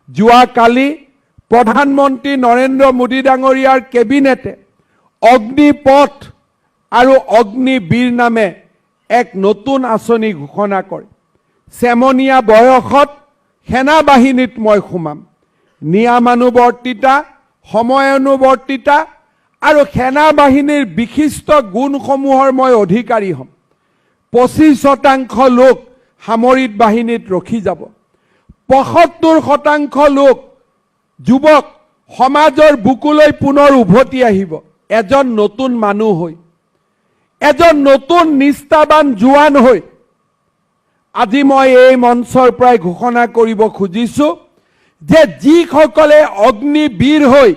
যোৱাকালি প্ৰধানমন্ত্ৰী নৰেন্দ্ৰ মোদী ডাঙৰীয়াৰ কেবিনেটে অগ্নিপথ আৰু অগ্নিবীৰ নামে এক নতুন আঁচনি ঘোষণা কৰে। চেমনীয়া বয়সত সেনা বাহিনীত মই সোমাম, নিয়মানুবৰ্তিতা, সময়ানুবৰ্তিতা আৰু সেনা বাহিনীৰ বিশিষ্ট গুণসমূহৰ মই অধিকাৰী হ'ম। 25% লোক সামৰিক বাহিনীত ৰখি যাব। 75% লোক যুৱক সমাজৰ বুকুলৈ পুনৰ উভতি আহিব। এজন নতুন মানুহ হৈ, এজন নতুন নিষ্ঠাবান জোৱান হৈ আজি মই এই মঞ্চৰ পৰাই ঘোষণা কৰিব খুজিছোঁ যে যিসকলে অগ্নিবীৰ হৈ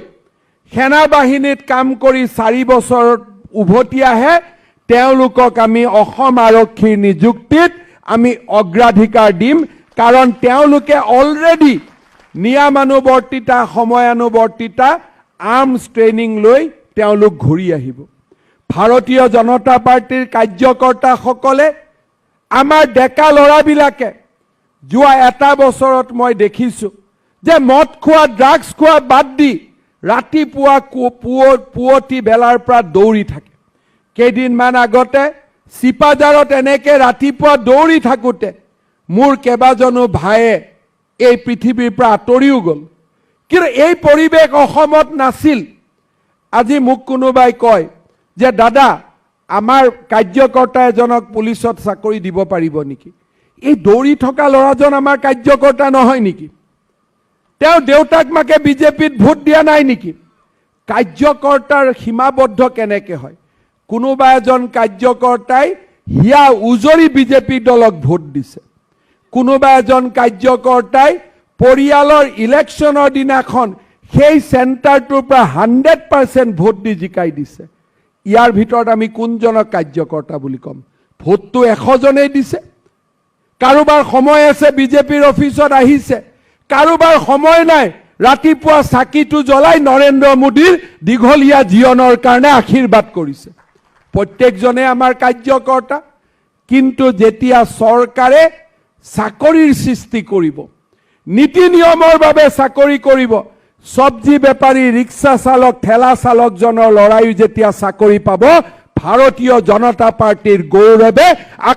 সেনা বাহিনীত কাম কৰি 4 বছৰত উভতি আহে তেওঁলোকক আমি অসম আৰক্ষীৰ নিযুক্তিত আমি অগ্ৰাধিকাৰ দিম, কাৰণ তেওঁলোকে অলৰেডি নিয়মানুবৰ্তিতা, সময়ানুবৰ্তিতা, আৰ্মছ ট্ৰেইনিং লৈ তেওঁলোক ঘূৰি আহিব। ভাৰতীয় জনতা পাৰ্টিৰ কাৰ্যকৰ্তাসকলে আমাৰ ডেকা ল'ৰাবিলাকে যোৱা 1 বছৰত মই দেখিছোঁ যে মদ খোৱা, ড্ৰাগছ খোৱা বাদ দি ৰাতিপুৱা পুৱতি বেলাৰ পৰা দৌৰি থাকে। কেইদিনমান আগতে চিপাঝাৰত এনেকৈ ৰাতিপুৱা দৌৰি থাকোঁতে মোৰ কেইবাজনো ভায়ে এই পৃথিৱীৰ পৰা আঁতৰিও গ'ল। কিন্তু এই পৰিৱেশ অসমত নাছিল। আজি মোক কোনোবাই কয় যে দাদা আমাৰ কাৰ্যকৰ্তা এজনক পুলিচত চাকৰি দিব পাৰিব নেকি? এই দৌৰি থকা ল'ৰাজন আমাৰ কাৰ্যকৰ্তা নহয় নেকি? তেওঁ দেউতাক মাকে বিজেপিত ভোট দিয়া নাই নেকি? কাৰ্যকৰ্তাৰ সীমাবদ্ধ কেনেকৈ হয়? কোনোবা এজন কাৰ্যকৰ্তাই হিয়া উজৰি বিজেপি দলক ভোট দিছে, কোনোবা এজন কাৰ্যকৰ্তাই পৰিয়ালৰ ইলেকশ্যনৰ দিনাখন সেই চেণ্টাৰটোৰ পৰা 100% ভোট দি জিকাই দিছে। ইয়াৰ ভিতৰত আমি কোনজনক কাৰ্যকৰ্তা বুলি ক'ম? ভোটটো 100 জনেই দিছে। কাৰোবাৰ সময় আছে বিজেপিৰ অফিচত আহিছে, কাৰোবাৰ সময় নাই, ৰাতিপুৱা চাকিটো জ্বলাই নৰেন্দ্ৰ মোদীৰ দীঘলীয়া জীৱনৰ কাৰণে আশীৰ্বাদ কৰিছে। প্ৰত্যেকজনে আমাৰ কাৰ্যকৰ্তা। কিন্তু যেতিয়া চৰকাৰে চাকৰিৰ সৃষ্টি কৰিব, নীতি নিয়মৰ বাবে চাকৰি কৰিব, চব্জি বেপাৰী, ৰিক্সা চালক, ঠেলা চালকজনৰ ল'ৰাইও যেতিয়া চাকৰি পাব, ভাৰতীয় জনতা পাৰ্টিৰ গৌৰৱে